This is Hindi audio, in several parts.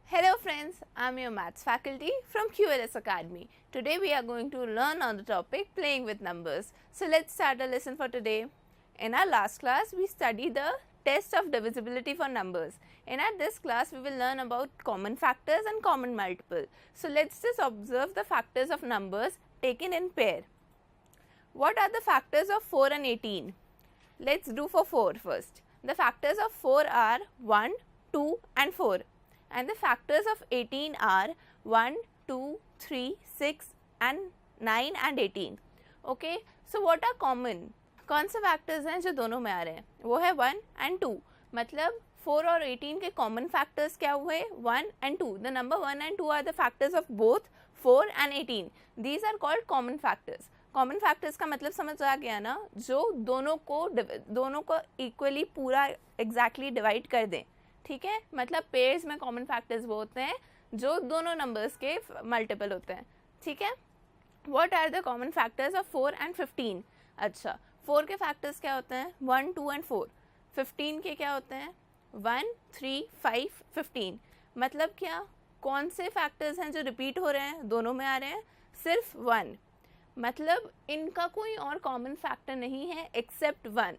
Hello friends, I'm your maths faculty from QLS Academy. Today we are going to learn on the topic playing with numbers. So let's start our lesson for today. In our last class we studied the test of divisibility for numbers. And at this class we will learn about common factors and common multiple. So let's just observe the factors of numbers taken in pair. What are the factors of 4 and 18? Let's do for 4 first. The factors of 4 are 1, 2 and 4. And the factors of 18 are 1, 2, 3, 6 and 9 and 18. Okay, so what are common? कौन से factors हैं जो दोनों में आ रहे हैं? वो है 1 and 2. मतलब 4 और 18 के common factors क्या हुए? 1 and 2. The number 1 and 2 are the factors of both 4 and 18. These are called common factors. Common factors का मतलब समझ आ गया ना, जो दोनों को इक्वली पूरा एग्जैक्टली डिवाइड कर दें. ठीक है, मतलब पेयर्स में कॉमन फैक्टर्स वो होते हैं जो दोनों नंबर्स के मल्टीपल होते हैं. ठीक है, what are the common factors of 4 and 15? अच्छा, 4 के फैक्टर्स क्या होते हैं? 1, 2 and 4. 15 के क्या होते हैं? 1, 3, 5, 15. मतलब क्या, कौन से फैक्टर्स हैं जो रिपीट हो रहे हैं, दोनों में आ रहे हैं? सिर्फ 1. मतलब इनका कोई और कॉमन फैक्टर नहीं है एक्सेप्ट 1.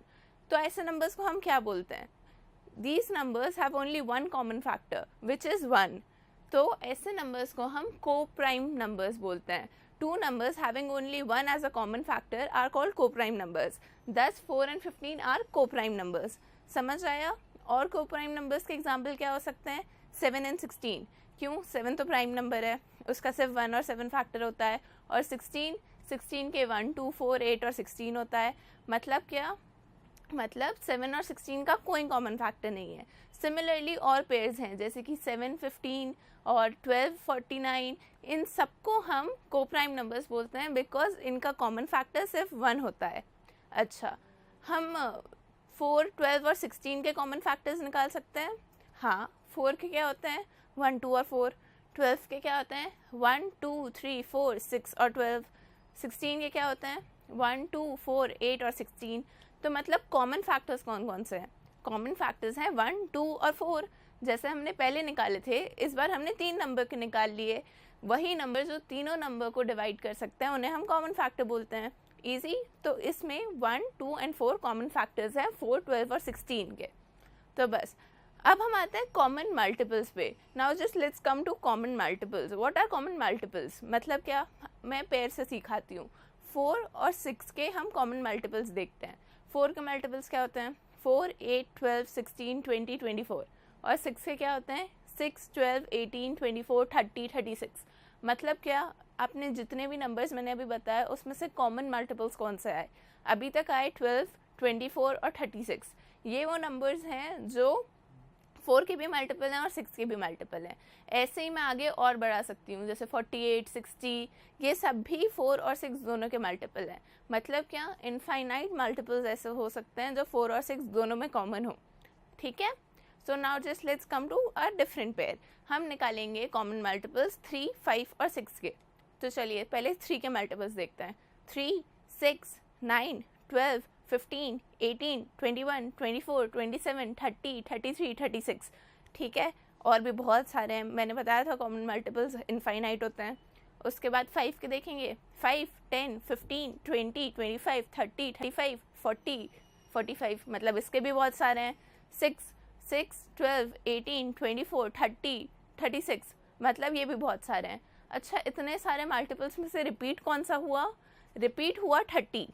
तो ऐसे नंबर्स को हम क्या बोलते हैं? These numbers have only one common factor which is 1. तो ऐसे numbers को हम co-prime numbers बोलते हैं. Two numbers having only 1 as a common factor are called co-prime numbers. Thus 4 and 15 are co-prime numbers. समझ आया? और co-prime numbers के example क्या हो सकते हैं? 7 and 16. क्यों? 7 तो prime number है, उसका सिर्फ 1 और 7 factor होता है. और 16 के 1, 2, 4, 8 और 16 होता है. मतलब क्या? मतलब 7 और 16 का कोई कॉमन फैक्टर नहीं है. सिमिलरली और पेयर्स हैं जैसे कि 7, 15 और 12, 49. इन सबको हम कोप्राइम नंबर्स बोलते हैं बिकॉज इनका कॉमन फैक्टर सिर्फ 1 होता है. अच्छा, हम 4, 12 और 16 के कॉमन फैक्टर्स निकाल सकते हैं. हाँ, 4 के क्या होते हैं? 1, 2 और 4. 12 के क्या होते हैं? 1, 2, 3, 4, 6 और 12. 16 के क्या होते हैं? 1, 2, 4, 8 और 16. तो मतलब कॉमन फैक्टर्स कौन कौन से हैं? कॉमन फैक्टर्स हैं 1, 2 और 4. जैसे हमने पहले निकाले थे, इस बार हमने 3 नंबर के निकाल लिए. वही नंबर जो तीनों नंबर को डिवाइड कर सकते हैं उन्हें हम कॉमन फैक्टर बोलते हैं. इजी. तो इसमें 1, 2 एंड 4 कॉमन फैक्टर्स हैं 4, 12 और 16 के. तो बस अब हम आते हैं कॉमन मल्टीपल्स पे. Now just let's come to common multiples. What are common multiples? मतलब क्या, मैं पेयर से सिखाती हूँ. 4 और 6 के हम कॉमन मल्टीपल्स देखते हैं. 4 के मल्टीपल्स क्या होते हैं? 4, 8, 12, 16, 20, 24. और 6 के क्या होते हैं? 6, 12, 18, 24, 30, 36. मतलब क्या, आपने जितने भी नंबर्स मैंने अभी बताया उसमें से कॉमन मल्टीपल्स कौन से आए? अभी तक आए 12, 24 और 36. ये वो नंबर्स हैं जो 4 के भी मल्टीपल हैं और 6 के भी मल्टीपल हैं. ऐसे ही मैं आगे और बढ़ा सकती हूँ, जैसे 48, 60. ये सब भी 4 और 6 दोनों के मल्टीपल हैं. मतलब क्या, इनफाइनाइट मल्टीपल्स ऐसे हो सकते हैं जो 4 और 6 दोनों में कॉमन हो. ठीक है, so now just let's come to a different pair. हम निकालेंगे कॉमन मल्टीपल्स 3, 5 और 6 के. तो चलिए पहले 3 के मल्टीपल्स देखते हैं. 3, 6, 9, 12, 15, 18, 21, 24, 27, 30, 33, 36. ठीक है, और भी बहुत सारे हैं. मैंने बताया था कॉमन मल्टीपल्स इनफाइनाइट होते हैं. उसके बाद 5 के देखेंगे. 5, 10, 15, 20, 25, 30, 35, 40, 45. मतलब इसके भी बहुत सारे हैं. 6, 12, 18, 24, 30, 36. मतलब ये भी बहुत सारे हैं. अच्छा, इतने सारे मल्टीपल्स में से रिपीट कौन सा हुआ? रिपीट हुआ 30.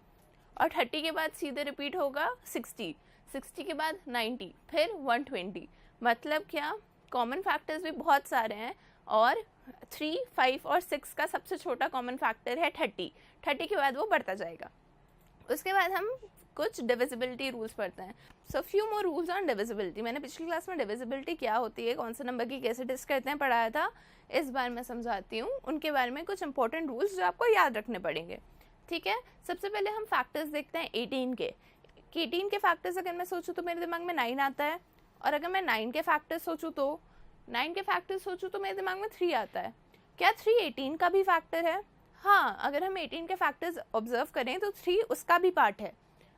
और 30 के बाद सीधे रिपीट होगा 60. 60 के बाद 90, फिर 120. मतलब क्या, कॉमन फैक्टर्स भी बहुत सारे हैं. और 3, 5 और 6 का सबसे छोटा कॉमन फैक्टर है 30. 30 के बाद वो बढ़ता जाएगा. उसके बाद हम कुछ डिविजिबिलिटी रूल्स पढ़ते हैं. So few more rules on divisibility. मैंने पिछली क्लास में डिविजिबिलिटी क्या होती है, कौन से नंबर की कैसे डिस्क करते हैं पढ़ाया था. इस बार मैं समझाती हूँ उनके बारे में कुछ इंपॉर्टेंट रूल्स जो आपको याद रखने पड़ेंगे. ठीक है, सबसे पहले हम फैक्टर्स देखते हैं 18 के. 18 के फैक्टर्स अगर मैं सोचूं तो मेरे दिमाग में 9 आता है. और अगर मैं 9 के फैक्टर्स सोचूं तो मेरे दिमाग में 3 आता है. क्या 3 18 का भी फैक्टर है? हाँ, अगर हम 18 के फैक्टर्स ऑब्जर्व करें तो 3 उसका भी पार्ट है.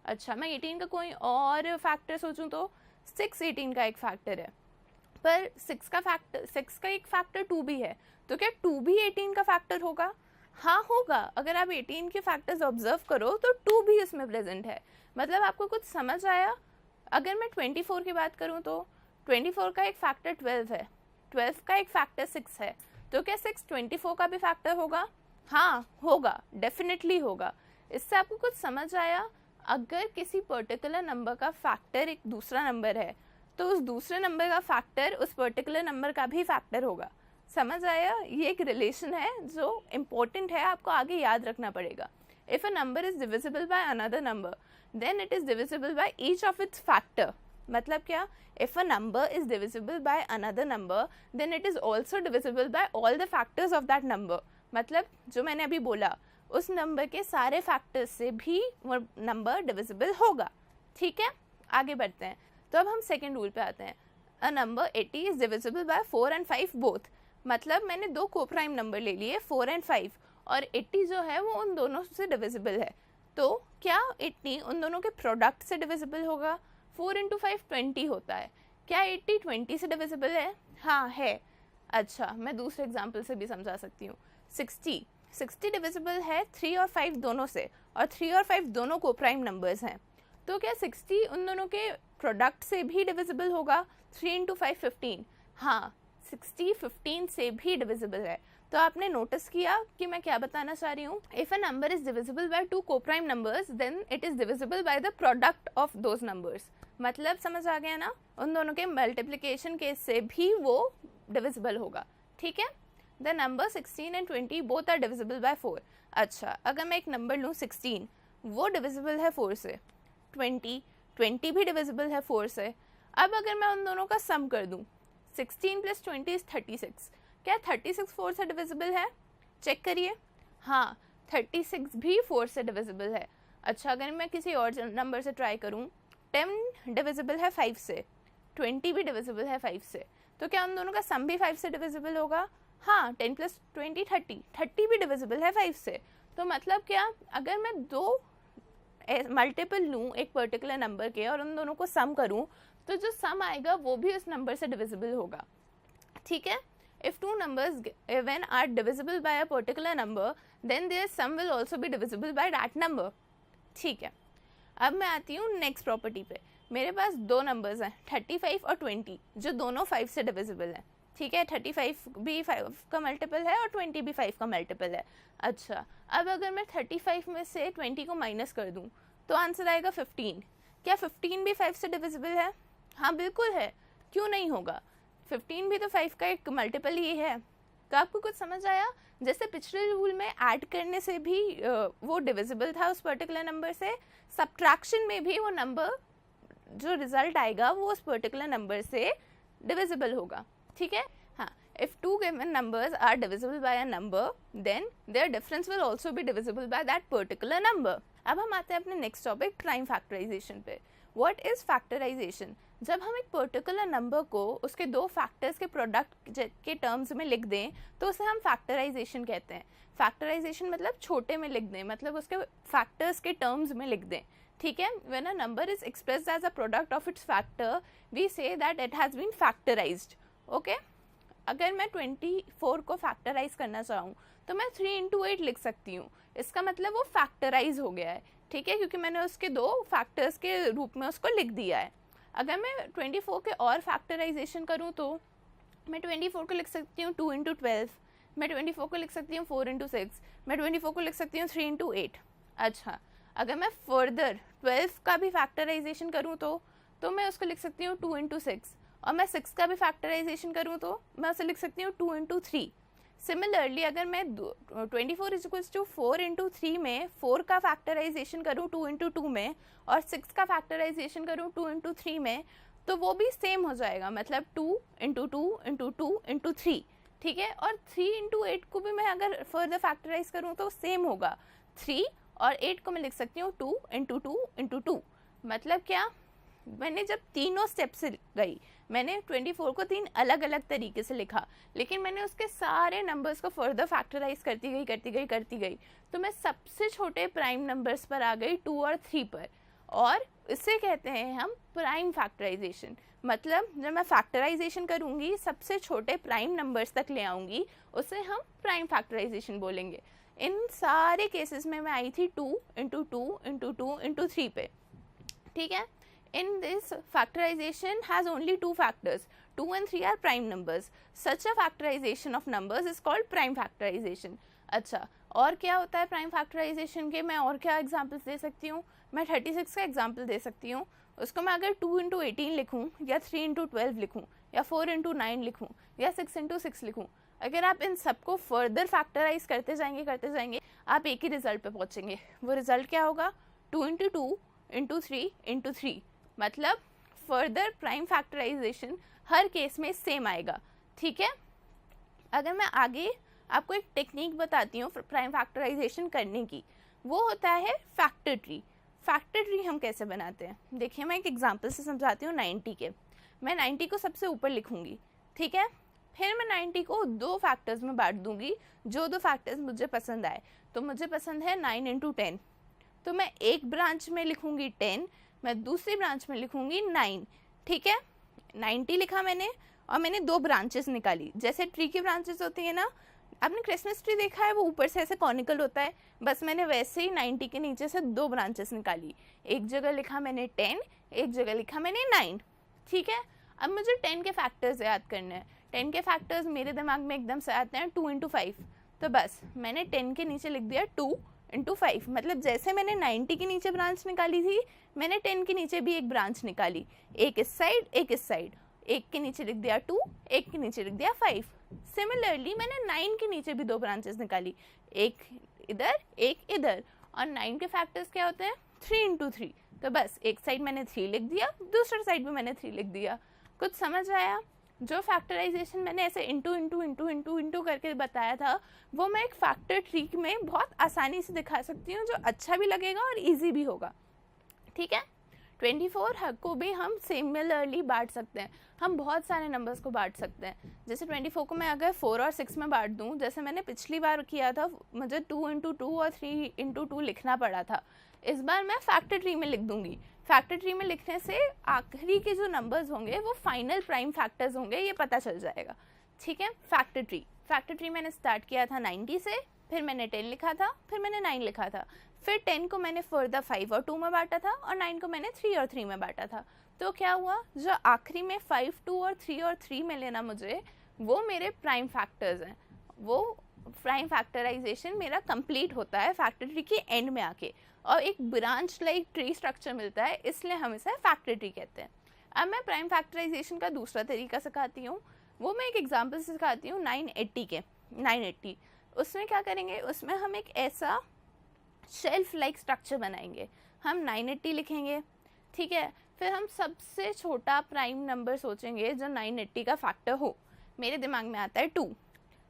अच्छा, मैं 18 का कोई और फैक्टर सोचूं तो 6 18 का एक फैक्टर है. पर 6 का एक फैक्टर 2 भी है, तो क्या 2 भी 18 का फैक्टर होगा? हाँ होगा। अगर आप 18 के फैक्टर्स ऑब्जर्व करो तो 2 भी उसमें प्रेजेंट है। मतलब आपको कुछ समझ आया? अगर मैं 24 की बात करूँ तो 24 का एक फैक्टर 12 है, 12 का एक फैक्टर 6 है, तो क्या 6 24 का भी फैक्टर होगा? हाँ होगा, डेफिनेटली होगा। इससे आपको कुछ समझ आया? अगर किसी पर्टिकुलर नंबर का फैक्टर एक दूसरा नंबर है तो उस दूसरे नंबर का फैक्टर उस पर्टिकुलर नंबर का भी फैक्टर होगा। समझ आया? ये एक रिलेशन है जो इम्पोर्टेंट है, आपको आगे याद रखना पड़ेगा। If a number is divisible by another number then it is divisible by each of its factor. मतलब क्या? If a number is divisible by another number then it is also divisible by all the factors of that number. मतलब जो मैंने अभी बोला, उस नंबर के सारे फैक्टर्स से भी वो नंबर डिविजिबल होगा। ठीक है, आगे बढ़ते हैं। तो अब हम सेकेंड रूल पे आते हैं। A number 80 is divisible by 4 and 5 both. मतलब मैंने दो कोप्राइम नंबर ले लिए 4 and 5, और 80 जो है वो उन दोनों से डिविजिबल है। तो क्या 80 उन दोनों के प्रोडक्ट से डिविजिबल होगा? 4 into 5 20 होता है। क्या 80 20 से डिविजिबल है? हाँ है। अच्छा, मैं दूसरे एग्जाम्पल से भी समझा सकती हूँ। 60 डिविजिबल है 3 और 5 दोनों से, और 3 और 5 दोनों कोप्राइम नंबर्स हैं। तो क्या 60 उन दोनों के प्रोडक्ट से भी डिविजिबल होगा? 3 into 5 15। हाँ, 60 15 से भी डिविजिबल है। तो आपने नोटिस किया कि मैं क्या बताना चाह रही हूँ? If a number is divisible by 2 coprime numbers then it is divisible by the product of those numbers. मतलब समझ आ गया ना? उन दोनों के मल्टीप्लिकेशन के से भी वो डिविजिबल होगा। ठीक है, the number 16 and 20 both are divisible by 4। अच्छा, अगर मैं एक नंबर लूँ 16, वो डिविजिबल है 4 से। 20 भी डिविजिबल है 4 से। अब अगर मैं उन दोनों का सम कर दूं, 16 + 20 इज 36। क्या 36 4 से डिविजिबल है? चेक करिए। हाँ, 36 भी 4 से डिविजिबल है। अच्छा, अगर मैं किसी और नंबर से ट्राई करूं, 10 डिविजिबल है 5 से, 20 भी डिविजिबल है 5 से, तो क्या उन दोनों का सम भी 5 से डिविजिबल होगा? हाँ, 10 + 20 30 भी डिविजिबल है 5 से। तो मतलब क्या? अगर मैं दो मल्टीपल लूँ एक पर्टिकुलर नंबर के और उन दोनों को सम करूँ, तो जो सम आएगा वो भी उस नंबर से डिविजिबल होगा। ठीक है, if two numbers given are divisible by a particular number then their sum will also be divisible by that number. ठीक है, अब मैं आती हूँ नेक्स्ट प्रॉपर्टी पे। मेरे पास दो नंबर्स हैं 35 और 20, जो दोनों 5 से डिविजिबल हैं। ठीक है, 35 भी 5 का मल्टीपल है और 20 भी 5 का मल्टीपल है। अच्छा, अब अगर मैं 35 में से 20 को माइनस कर दूं तो आंसर आएगा 15। क्या 15 भी 5 से डिविजिबल है? हाँ बिल्कुल है, क्यों नहीं होगा? 15 भी तो 5 का एक मल्टीपल ही है। तो आपको कुछ समझ आया? जैसे पिछले रूल में ऐड करने से भी वो डिविजिबल था उस पर्टिकुलर नंबर से, सब्ट्रैक्शन में भी वो नंबर जो रिजल्ट आएगा वो उस पर्टिकुलर नंबर से डिविजिबल होगा। ठीक है, हाँ, if two given numbers are divisible by a number then their difference will also be divisible by that particular number. अब हम आते हैं अपने नेक्स्ट टॉपिक प्राइम फैक्टराइजेशन पे। What is factorization? जब हम एक पर्टिकुलर नंबर को उसके दो फैक्टर्स के प्रोडक्ट के टर्म्स में लिख दें तो उसे हम फैक्टराइजेशन कहते हैं। फैक्टराइजेशन मतलब छोटे में लिख दें, मतलब उसके फैक्टर्स के टर्म्स में लिख दें। ठीक है, when a number is expressed as a product of its factor we say that it has been factorized. Okay, अगर मैं 24 को फैक्टराइज करना चाहूँ तो मैं 3 into 8 लिख सकती हूँ। इसका मतलब वो फैक्टराइज हो गया है। ठीक है, क्योंकि मैंने उसके दो फैक्टर्स के रूप में उसको लिख दिया है। अगर मैं 24 के और फैक्टराइजेशन करूँ तो मैं 24 को लिख सकती हूँ 2 into 12, मैं 24 को लिख सकती हूँ 4 into 6, मैं 24 को लिख सकती हूँ 3 into 8। अच्छा, अगर मैं फर्दर 12 का भी फैक्टराइजेशन करूँ तो मैं उसको लिख सकती हूँ 2 into 6, और मैं 6 का भी फैक्टराइजेशन करूँ तो मैं उसे लिख सकती हूँ 2 into 3। सिमिलरली अगर मैं 24 = 4 into 3 में 4 का फैक्टराइजेशन करूँ 2 into 2 में, और 6 का फैक्टराइजेशन करूँ 2 into 3 में, तो वो भी सेम हो जाएगा, मतलब 2 into 2 into 2 into 3। ठीक है, और 3 into 8 को भी मैं अगर फर्दर फैक्टराइज करूँ तो सेम होगा। 3 और 8 को मैं लिख सकती हूँ 2 into 2 into 2। मतलब क्या? मैंने जब तीनों स्टेप से गई, मैंने 24 को 3 अलग अलग तरीके से लिखा, लेकिन मैंने उसके सारे नंबर्स को फर्दर फैक्टराइज करती गई, तो मैं सबसे छोटे प्राइम नंबर्स पर आ गई 2 और 3 पर, और इसे कहते हैं हम प्राइम फैक्टराइजेशन। मतलब जब मैं फैक्टराइजेशन करूँगी सबसे छोटे प्राइम नंबर्स तक ले आऊँगी, उसे हम प्राइम फैक्टराइजेशन बोलेंगे। इन सारे केसेस में मैं आई थी 2 इंटू 2 इंटू 2 इंटू 3 पे, ठीक है। In this factorization has only 2 factors, 2 and 3 are prime numbers. Such a factorization of numbers is called prime factorization. अच्छा, और क्या होता है प्राइम फैक्टराइजेशन के? मैं और क्या एग्जांपल्स दे सकती हूँ? मैं 36 का एग्जांपल दे सकती हूँ। उसको मैं अगर 2 इंटू 18 लिखूँ, या 3 इंटू 12 लिखूँ, या 4 इंटू 9 लिखूँ, या 6 इंटू 6 लिखूँ, अगर आप इन सबको फर्दर फैक्टराइज करते जाएंगे आप एक ही रिजल्ट पे पहुँचेंगे। वो रिजल्ट क्या होगा? 2 इंटू 2 इंटू 3 इंटू 3। मतलब फर्दर प्राइम फैक्टराइजेशन हर केस में सेम आएगा, ठीक है। अगर मैं आगे आपको एक टेक्निक बताती हूँ प्राइम फैक्टराइजेशन करने की, वो होता है फैक्टर ट्री। फैक्टर ट्री हम कैसे बनाते हैं, देखिए मैं एक एग्जांपल से समझाती हूँ। 90 के, मैं 90 को सबसे ऊपर लिखूँगी, ठीक है। फिर मैं 90 को 2 फैक्टर्स में बांट दूंगी, जो 2 फैक्टर्स मुझे पसंद आए। तो मुझे पसंद है 9 इंटू 10, तो मैं एक ब्रांच में लिखूँगी 10, मैं दूसरी ब्रांच में लिखूँगी 9, ठीक है। 90 लिखा मैंने, और मैंने 2 ब्रांचेस निकाली। जैसे ट्री की ब्रांचेस होती है ना, आपने क्रिसमस ट्री देखा है, वो ऊपर से ऐसे कॉनिकल होता है, बस मैंने वैसे ही 90 के नीचे से 2 ब्रांचेस निकाली। एक जगह लिखा मैंने 10, एक जगह लिखा मैंने 9, ठीक है। अब मुझे 10 के फैक्टर्स याद करने हैं। 10 के फैक्टर्स मेरे दिमाग में एकदम से आते हैं 2 इंटू 5, तो बस मैंने 10 के नीचे लिख दिया 2 इंटू 5। मतलब जैसे मैंने 90 के नीचे ब्रांच निकाली थी, मैंने 10 के नीचे भी एक ब्रांच निकाली, एक इस साइड एक इस साइड। एक के नीचे लिख दिया 2, एक के नीचे लिख दिया 5। सिमिलरली मैंने 9 के नीचे भी 2 ब्रांचेस निकाली, एक इधर एक इधर। और 9 के फैक्टर्स क्या होते हैं? 3 इंटू 3। तो बस एक साइड मैंने 3 लिख दिया, दूसरे साइड भी मैंने 3 लिख दिया। कुछ समझ आया? जो फैक्टराइजेशन मैंने ऐसे into into into into into करके बताया था, वो मैं एक फैक्टर ट्री में बहुत आसानी से दिखा सकती हूँ, जो अच्छा भी लगेगा और ईजी भी होगा, ठीक है। 24 को भी हम सिमिलरली बांट सकते हैं, हम बहुत सारे नंबर्स को बांट सकते हैं। जैसे 24 को मैं अगर 4 और 6 में बांट दूं, जैसे मैंने पिछली बार किया था, मुझे 2 इंटू 2 और 3 इंटू 2 लिखना पड़ा था। इस बार मैं फैक्टर ट्री में लिख दूंगी। फैक्टर ट्री में लिखने से आखिरी के जो नंबर्स होंगे वो फाइनल प्राइम फैक्टर्स होंगे, ये पता चल जाएगा, ठीक है। फैक्टर ट्री मैंने स्टार्ट किया था 90 से, फिर मैंने 10 लिखा था, फिर मैंने 9 लिखा था, फिर 10 को मैंने फर्दर 5 और 2 में बांटा था, और 9 को मैंने 3 और 3 में बांटा था। तो क्या हुआ, जो आखिरी में 5, 2 और 3 में लेना मुझे, वो मेरे प्राइम फैक्टर्स हैं। वो प्राइम फैक्टराइजेशन मेरा कंप्लीट होता है फैक्टर ट्री के एंड में आके, और एक ब्रांच लाइक ट्री स्ट्रक्चर मिलता है, इसलिए हम इसे फैक्टर ट्री कहते हैं। अब मैं प्राइम फैक्टराइजेशन का दूसरा तरीका सिखाती हूँ, वो मैं एक एग्जाम्पल से सिखाती हूँ 980। उसमें क्या करेंगे, उसमें हम एक ऐसा शेल्फ लाइक स्ट्रक्चर बनाएंगे। हम 980 लिखेंगे, ठीक है। फिर हम सबसे छोटा प्राइम नंबर सोचेंगे जो 980 का फैक्टर हो। मेरे दिमाग में आता है 2।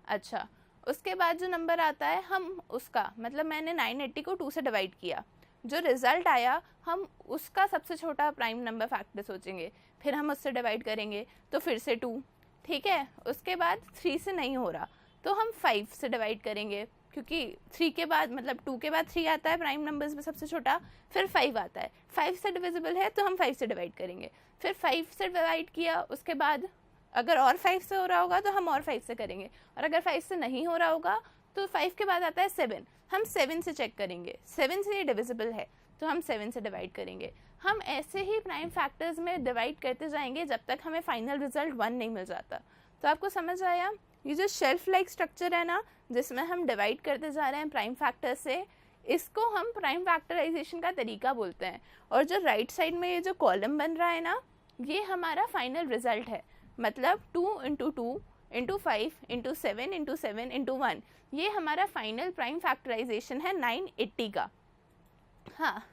अच्छा, उसके बाद जो नंबर आता है, हम उसका मतलब मैंने 980 को 2 से डिवाइड किया, जो रिजल्ट आया हम उसका सबसे छोटा प्राइम नंबर फैक्टर सोचेंगे, फिर हम उससे डिवाइड करेंगे तो फिर से 2, ठीक है। उसके बाद 3 से नहीं हो रहा तो हम 5 से डिवाइड करेंगे, क्योंकि 3 के बाद मतलब 2 के बाद 3 आता है प्राइम नंबर्स में सबसे छोटा, फिर 5 आता है, 5 से डिविजिबल है तो हम 5 से डिवाइड करेंगे। फिर 5 से डिवाइड किया, उसके बाद अगर और 5 से हो रहा होगा तो हम और 5 से करेंगे, और अगर 5 से नहीं हो रहा होगा तो 5 के बाद आता है 7, हम 7 से चेक करेंगे, 7 से ये डिविजिबल है तो हम 7 से डिवाइड करेंगे। हम ऐसे ही प्राइम फैक्टर्स में डिवाइड करते जाएंगे जब तक हमें फाइनल रिजल्ट 1 नहीं मिल जाता। तो आपको समझ आया, ये जो शेल्फ लाइक स्ट्रक्चर है ना, जिसमें हम डिवाइड करते जा रहे हैं प्राइम फैक्टर से, इसको हम प्राइम फैक्टराइजेशन का तरीका बोलते हैं। और जो राइट साइड में ये जो कॉलम बन रहा है ना, ये हमारा फाइनल रिजल्ट है। मतलब 2 into 2 into 5 into 7 into 7 into 1, ये हमारा फाइनल प्राइम फैक्टराइजेशन है 980 का। हाँ,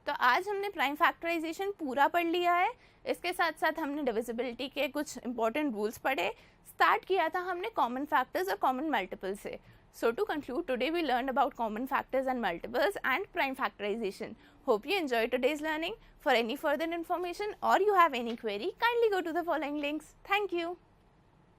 तो आज हमने प्राइम फैक्टराइजेशन पूरा पढ़ लिया है। इसके साथ साथ हमने डिविजिबिलिटी के कुछ इंपॉर्टेंट रूल्स पढ़े। स्टार्ट किया था हमने कॉमन फैक्टर्स और कॉमन मल्टीपल से। So to conclude, today we learned about common factors and multiples and prime factorization. Hope you enjoyed today's learning. For any further information or you have any query, kindly go to the following links. Thank you.